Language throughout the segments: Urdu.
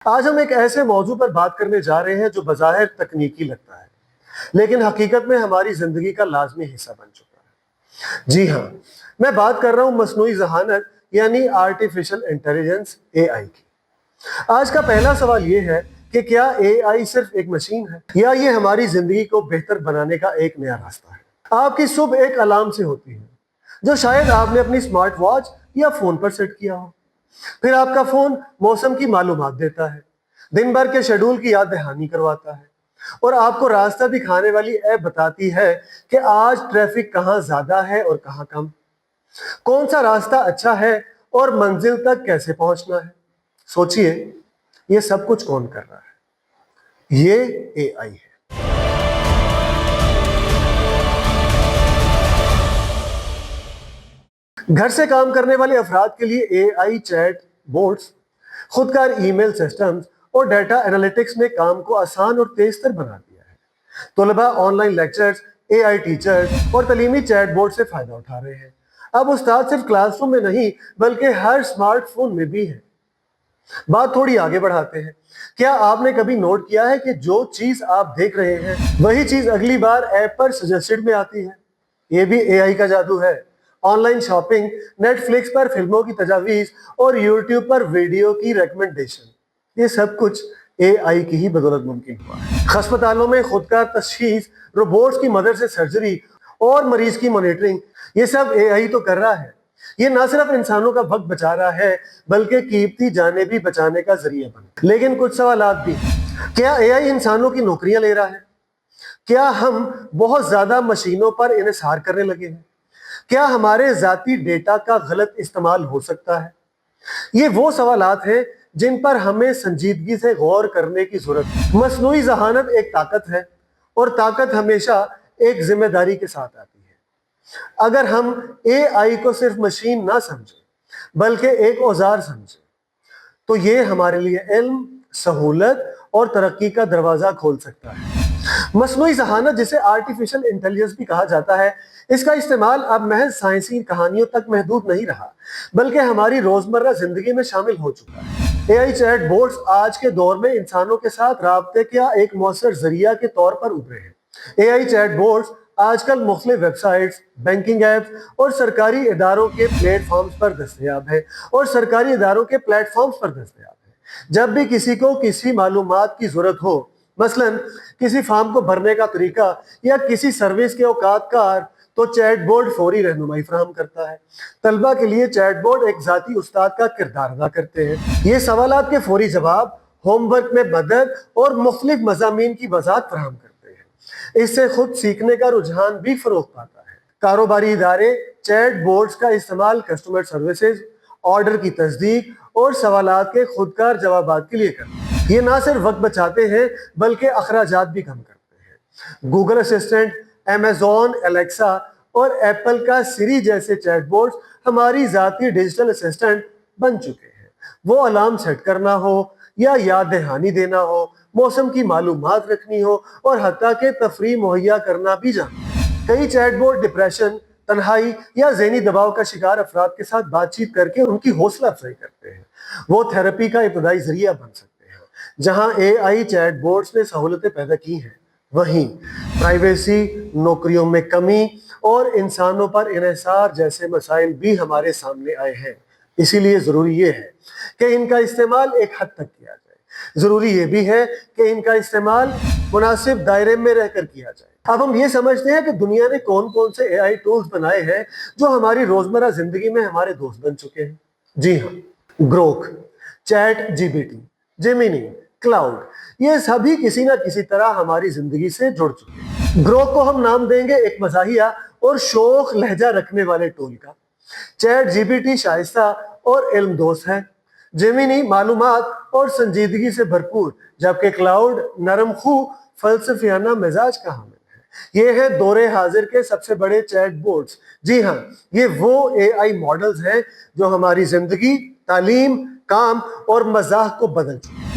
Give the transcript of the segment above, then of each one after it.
آج ہم ایک ایسے موضوع پر بات کرنے جا رہے ہیں جو بظاہر تکنیکی لگتا ہے لیکن حقیقت میں ہماری زندگی کا لازمی حصہ بن چکا ہے۔ جی ہاں، میں بات کر رہا ہوں مصنوعی ذہانت یعنی آرٹیفیشل انٹیلیجنس AI کی۔ آج کا پہلا سوال یہ ہے کہ کیا AI صرف ایک مشین ہے یا یہ ہماری زندگی کو بہتر بنانے کا ایک نیا راستہ ہے؟ آپ کی صبح ایک الارم سے ہوتی ہے جو شاید آپ نے اپنی اسمارٹ واچ یا فون پر سیٹ کیا ہو۔ پھر آپ کا فون موسم کی معلومات دیتا ہے، دن بھر کے شیڈول کی یاد دہانی کرواتا ہے اور آپ کو راستہ دکھانے والی ایپ بتاتی ہے کہ آج ٹریفک کہاں زیادہ ہے اور کہاں کم، کون سا راستہ اچھا ہے اور منزل تک کیسے پہنچنا ہے۔ سوچئے، یہ سب کچھ کون کر رہا ہے؟ یہ AI ہے۔ گھر سے کام کرنے والے افراد کے لیے AI چیٹ بوٹس، خود کار ای میل سسٹمز اور ڈیٹا انالیٹکس نے کام کو آسان اور تیز تر بنا دیا ہے۔ طلباء on line lectures, AI teachers اور تعلیمی چیٹ بورڈ سے فائدہ اٹھا رہے ہیں۔ اب استاد صرف کلاس روم میں نہیں بلکہ ہر سمارٹ فون میں بھی ہے۔ بات تھوڑی آگے بڑھاتے ہیں۔ کیا آپ نے کبھی نوٹ کیا ہے کہ جو چیز آپ دیکھ رہے ہیں وہی چیز اگلی بار ایپ پر سجیسٹڈ میں آتی ہے؟ یہ بھی AI کا جادو ہے۔ Online shopping, Netflix پر فلموں کی تجاویز اور یوٹیوب پر ویڈیو کی ریکمنڈیشن، یہ سب کچھ AI کی ہی بدولت ممکن ہوا ہے۔ ہسپتالوں میں خودکار تشخیص، روبوٹس کی مدد سے سرجری اور مریض کی مانیٹرنگ، یہ سب AI تو کر رہا ہے۔ یہ نہ صرف انسانوں کا وقت بچا رہا ہے بلکہ قیمتی جانیں بھی بچانے کا ذریعہ بنا۔ لیکن کچھ سوالات بھی۔ کیا AI انسانوں کی نوکریاں لے رہا ہے؟ کیا ہم بہت زیادہ مشینوں پر انحصار کرنے لگے ہیں؟ کیا ہمارے ذاتی ڈیٹا کا غلط استعمال ہو سکتا ہے؟ یہ وہ سوالات ہیں جن پر ہمیں سنجیدگی سے غور کرنے کی ضرورت ہے۔ مصنوعی ذہانت ایک طاقت ہے اور طاقت ہمیشہ ایک ذمہ داری کے ساتھ آتی ہے۔ اگر ہم AI کو صرف مشین نہ سمجھیں بلکہ ایک اوزار سمجھیں تو یہ ہمارے لیے علم، سہولت اور ترقی کا دروازہ کھول سکتا ہے۔ مصنوعی ذہانت، جسے آرٹیفیشل انٹیلیجنس بھی کہا جاتا ہے، اس کا استعمال اب محض سائنسی کہانیوں تک محدود نہیں رہا بلکہ ہماری روزمرہ زندگی میں شامل ہو چکا ہے۔ AI چیٹ بوٹس آج کے دور میں انسانوں کے ساتھ رابطے کا ایک مؤثر ذریعہ کے طور پر ابھرے ہیں۔ AI چیٹ بوٹس آج کل مختلف ویب سائٹس، بینکنگ ایپس اور سرکاری اداروں کے پلیٹ فارمز پر دستیاب ہے۔ جب بھی کسی کو کسی معلومات کی ضرورت ہو، مثلا کسی فارم کو بھرنے کا طریقہ یا کسی سروس کے اوقات کار، تو چیٹ بورڈ فوری رہنمائی فراہم کرتا ہے۔ طلبہ کے لیے چیٹ بورڈ ایک ذاتی استاد کا کردار ادا کرتے ہیں۔ یہ سوالات کے فوری جواب، ہوم ورک میں مدد اور مختلف مضامین کی وضاحت فراہم کرتے ہیں۔ اس سے خود سیکھنے کا رجحان بھی فروغ پاتا ہے۔ کاروباری ادارے چیٹ بورڈز کا استعمال کسٹمر سروسز، آرڈر کی تصدیق اور سوالات کے خودکار جوابات کے لیے کرتے ہیں۔ یہ نہ صرف وقت بچاتے ہیں بلکہ اخراجات بھی کم کرتے ہیں۔ گوگل اسسٹنٹ، ایمیزون الیکسا اور ایپل کا سری جیسے چیٹ بورڈز ہماری ذاتی ڈیجیٹل اسسٹنٹ بن چکے ہیں۔ وہ الارم سیٹ کرنا ہو یا یاد دہانی دینا ہو، موسم کی معلومات رکھنی ہو اور حتیٰ کہ تفریح مہیا کرنا بھی جانتے ہیں۔ کئی چیٹ بورڈ ڈپریشن، تنہائی یا ذہنی دباؤ کا شکار افراد کے ساتھ بات چیت کر کے ان کی حوصلہ افزائی کرتے ہیں۔ وہ تھراپی کا ابتدائی ذریعہ بن سکتے ہیں۔ جہاں AI چیٹ بورڈز نے سہولتیں پیدا کی ہیں، وہیں پرائیویسی، نوکریوں میں کمی اور انسانوں پر انحصار جیسے مسائل بھی ہمارے سامنے آئے ہیں۔ اسی لیے ضروری یہ ہے کہ ان کا استعمال ایک حد تک کیا جائے۔ ضروری یہ بھی ہے کہ ان کا استعمال مناسب دائرے میں رہ کر کیا جائے۔ اب ہم یہ سمجھتے ہیں کہ دنیا نے کون کون سے AI ٹولز بنائے ہیں جو ہماری روزمرہ زندگی میں ہمارے دوست بن چکے ہیں۔ جی ہاں، گروک، چیٹ GPT، جیمینی، کلاؤڈ، یہ سبھی کسی نہ کسی طرح ہماری زندگی سے جڑ چکے ہیں۔ گروک کو ہم نام دیں گے ایک مزاحیہ اور شوخ لہجہ رکھنے والے ٹول کا۔ چیٹ GPT شائستہ اور علم دوست ہے۔ جیمینی معلومات اور سنجیدگی سے بھرپور، جبکہ کلاؤڈ نرم خو فلسفیانہ مزاج کا حامل ہے۔ یہ ہیں دور حاضر کے سب سے بڑے چیٹ بورڈز۔ جی ہاں، یہ وہ AI ماڈلز ہیں جو ہماری زندگی، تعلیم، کام اور مزاح کو بدل چکے ہیں۔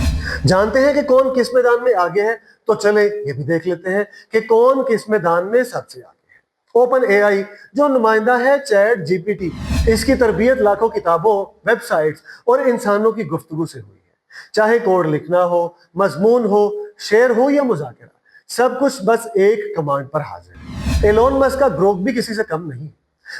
جانتے ہیں کہ کون کس میدان میں آگے ہے؟ تو چلیں یہ بھی دیکھ لیتے ہیں کہ کون کس میدان میں سب سے آگے ہے۔ اوپن AI، جو نمائندہ ہے چیٹ GPT، اس کی تربیت لاکھوں کتابوں، ویب سائٹس اور انسانوں کی گفتگو سے ہوئی ہے۔ چاہے کوڈ لکھنا ہو، مضمون ہو، شعر ہو یا مذاکرہ، سب کچھ بس ایک کمانڈ پر حاضر ہے۔ ایلون مسک کا گروک بھی کسی سے کم نہیں،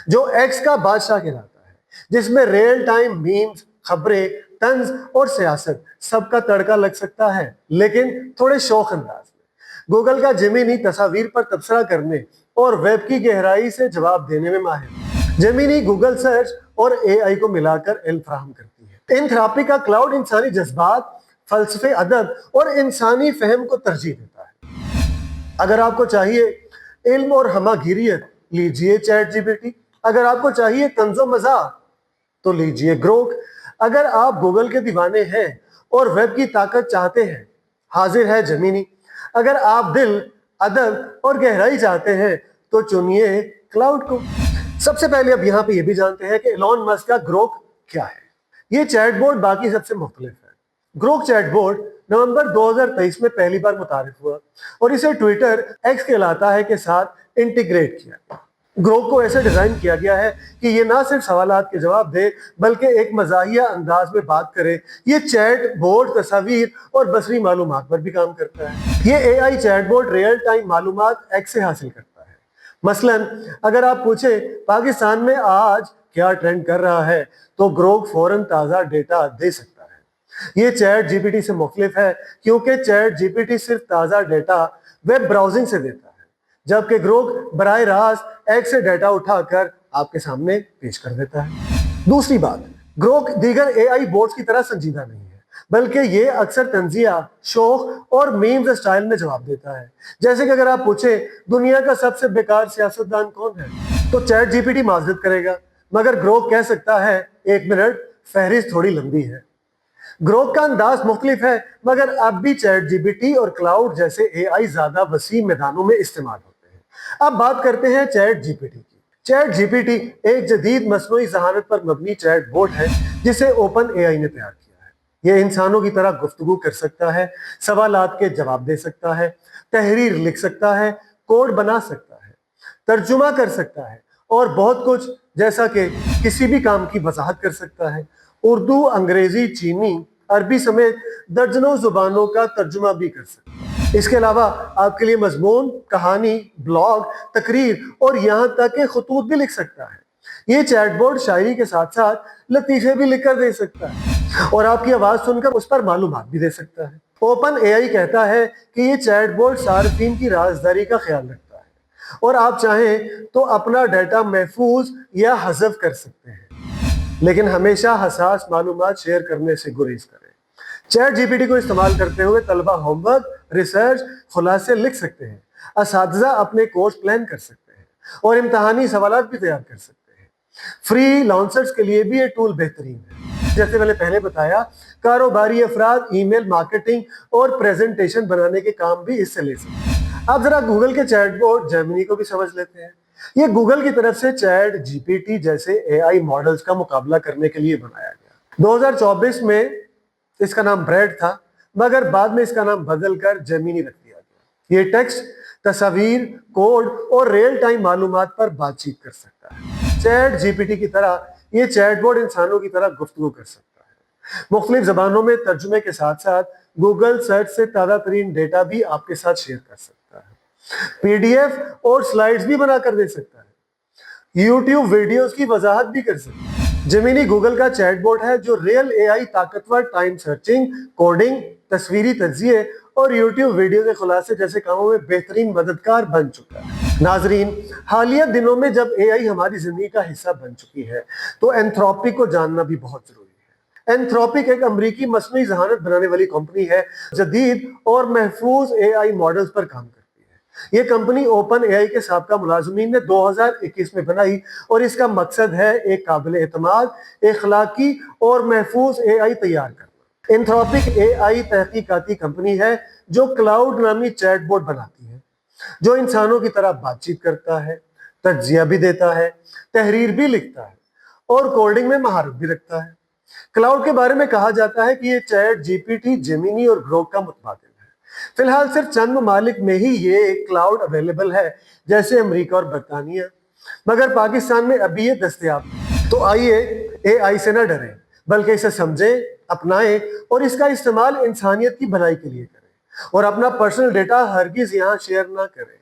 جو ایکس کا بادشاہ کہلاتا ہے، جس میں ریئل ٹائم میمز، خبریں، طنز اور سیاست سب کا تڑکا لگ سکتا ہے، لیکن تھوڑے شوخ انداز میں۔ گوگل کا جیمینی تصاویر پر تبصرہ کرنے اور ویب کی گہرائی سے جواب دینے میں ماہر ہے۔ جیمینی گوگل سرچ اور اے آئی کو ملا کر علم فراہم کرتی ہے۔ انتھراپی کا کلاؤڈ انسانی جذبات، فلسفے، ادب اور انسانی فہم کو ترجیح دیتا ہے۔ اگر آپ کو چاہیے علم اور ہمہ گیریت، لیجئے چیٹ جی پی ٹی۔ اگر آپ کو چاہیے طنز و مزاح تو لیجئے گروک۔ اگر آپ گوگل کے دیوانے ہیں اور ویب کی طاقت چاہتے ہیں، حاضر ہے جیمینی۔ اگر آپ دل، ادب اور گہرائی چاہتے ہیں تو چنیے کلاؤڈ کو۔ سب سے پہلے اب یہاں پہ یہ بھی جانتے ہیں کہ ایلون مسک کا گروک کیا ہے۔ یہ چیٹ بورڈ باقی سب سے مختلف ہے۔ گروک چیٹ بورڈ نومبر 2023 میں پہلی بار متعارف ہوا اور اسے ٹویٹر ایکس کہلاتا ہے کے ساتھ انٹیگریٹ کیا گیا۔ گروک کو ایسے ڈیزائن کیا گیا ہے کہ یہ نہ صرف سوالات کے جواب دے بلکہ ایک مزاحیہ انداز میں بات کرے۔ یہ چیٹ بورڈ تصاویر اور بصری معلومات پر بھی کام کرتا ہے۔ یہ A I chatbot real time معلومات ایکس سے حاصل کرتا ہے۔ مثلاً اگر آپ پوچھیں پاکستان میں آج کیا ٹرینڈ کر رہا ہے تو گروک فوراً تازہ ڈیٹا دے سکتا ہے۔ یہ چیٹ جی پی ٹی سے مختلف ہے کیونکہ چیٹ جی پی ٹی صرف تازہ ڈیٹا ویب براؤزنگ سے دیتا ہے، جبکہ گروک براہ راست ایکس سے ڈیٹا اٹھا کر آپ کے سامنے پیش کر دیتا ہے۔ دوسری بات، گروک دیگر اے آئی بورڈز کی طرح سنجیدہ نہیں ہے، بلکہ یہ اکثر طنزیہ، شوخ اور میمز اسٹائل میں جواب دیتا ہے۔ جیسے کہ اگر آپ پوچھیں دنیا کا سب سے بیکار سیاستدان کون ہے تو چیٹ جی پی ٹی معذرت کرے گا، مگر گروک کہہ سکتا ہے 1 منٹ، فہرست تھوڑی لمبی ہے۔ گروک کا انداز مختلف ہے، مگر اب بھی چیٹ جی پی ٹی اور کلاؤڈ جیسے اے آئی زیادہ وسیع میدانوں میں استعمال ہوتے ہیں۔ اب بات کرتے ہیں چیٹ جی پی ٹی کی۔ چیٹ جی پی ٹی ایک جدید مصنوعی ذہانت پر مبنی چیٹ بوٹ ہے جسے اوپن اے آئی نے تیار کیا ہے۔ یہ انسانوں کی طرح گفتگو کر سکتا ہے، سوالات کے جواب دے سکتا ہے، تحریر لکھ سکتا ہے، کوڈ بنا سکتا ہے، ترجمہ کر سکتا ہے اور بہت کچھ، جیسا کہ کسی بھی کام کی وضاحت کر سکتا ہے۔ اردو، انگریزی، چینی، عربی سمیت درجنوں زبانوں کا ترجمہ بھی کر سکتا ہے۔ اس کے علاوہ آپ کے لیے مضمون، کہانی، بلاگ، تقریر اور یہاں تک کہ خطوط بھی لکھ سکتا ہے۔ یہ چیٹ بورڈ شاعری کے ساتھ ساتھ لطیفے بھی لکھ کر دے سکتا ہے اور آپ کی آواز سن کر اس پر معلومات بھی دے سکتا ہے۔ اوپن اے آئی کہتا ہے کہ یہ چیٹ بورڈ صارفین کی رازداری کا خیال رکھتا ہے اور آپ چاہیں تو اپنا ڈیٹا محفوظ یا حذف کر سکتے ہیں، لیکن ہمیشہ حساس معلومات شیئر کرنے سے گریز کریں۔ چیٹ جی پی ٹی کو استعمال کرتے ہوئے طلبہ ہوم ورک، ریسرچ، خلاصے لکھ سکتے ہیں، اساتذہ اپنے کورس پلان کر سکتے ہیں اور امتحانی سوالات بھی تیار کر سکتے ہیں۔ فری لانسرز کے لیے بھی یہ ٹول بہترین ہے۔ جیسے میں نے پہلے بتایا، کاروباری افراد ای میل مارکیٹنگ اور پریزنٹیشن بنانے کے کام بھی اس سے لے سکتے ہیں۔ اب ذرا گوگل کے چیٹ بورڈ جیمنی کو بھی سمجھ لیتے ہیں۔ یہ گوگل کی طرف سے چیٹ جی پی ٹی جیسے اے آئی ماڈلز کا مقابلہ کرنے کے لیے بنایا گیا۔ 2024 میں اس کا نام بریڈ تھا، مگر بعد میں اس کا نام بدل کر جیمنی رکھ دیا گیا۔ یہ ٹیکسٹ، تصاویر، کوڈ اور ریئل ٹائم معلومات پر بات چیت کر سکتا ہے۔ چیٹ جی پی ٹی کی طرح یہ چیٹ بورڈ انسانوں کی طرح گفتگو کر سکتا ہے۔ مختلف زبانوں میں ترجمے کے ساتھ ساتھ گوگل سرچ سے تازہ ترین ڈیٹا بھی آپ کے ساتھ شیئر کر سکتا ہے۔ پی ڈی ایف اور سلائیڈز بھی بنا کر دے سکتا ہے۔ یوٹیوب ویڈیوز کی وضاحت بھی کر سکتا ہے۔ جیمینی گوگل کا چیٹ بورڈ ہے جو ریئل اے آئی طاقتور ٹائم سرچنگ، کوڈنگ، تصویری تجزیے اور یوٹیوب ویڈیو کے خلاصے جیسے کاموں میں بہترین مددگار بن چکا ہے۔ ناظرین، حالیہ دنوں میں جب اے آئی ہماری زندگی کا حصہ بن چکی ہے تو اینتھروپک کو جاننا بھی بہت ضروری ہے۔ اینتھروپک ایک امریکی مصنوعی ذہانت بنانے والی کمپنی ہے، جدید اور محفوظ اے آئی ماڈلز پر کام کرتی ہے۔ یہ کمپنی اوپن اے آئی کے سابقہ ملازمین نے 2021 میں بنائی اور اس کا مقصد ہے ایک قابل اعتماد، اخلاقی اور محفوظ اے آئی تیار کرنا۔ اینتھروپک اے آئی تحقیقاتی کمپنی ہے جو کلاؤڈ نامی چیٹ بورڈ بناتی ہے، جو انسانوں کی طرح بات چیت کرتا ہے، تجزیہ بھی دیتا ہے، تحریر بھی لکھتا ہے اور کوڈنگ میں مہارت بھی رکھتا ہے۔ کلاؤڈ کے بارے میں کہا جاتا ہے کہ یہ چیٹ جی پی ٹی، جیمینی اور گروک کا متبادل ہے۔ فی الحال صرف چند ممالک میں ہی یہ کلاؤڈ اویلیبل ہے، جیسے امریکہ اور برطانیہ، مگر پاکستان میں ابھی یہ دستیاب ہے۔ تو آئیے اے آئی سے نہ ڈریں، بلکہ اسے سمجھیں، اپنائیں اور اس کا استعمال انسانیت کی بھلائی کے لیے کریں، اور اپنا پرسنل ڈیٹا ہرگز یہاں شیئر نہ کریں۔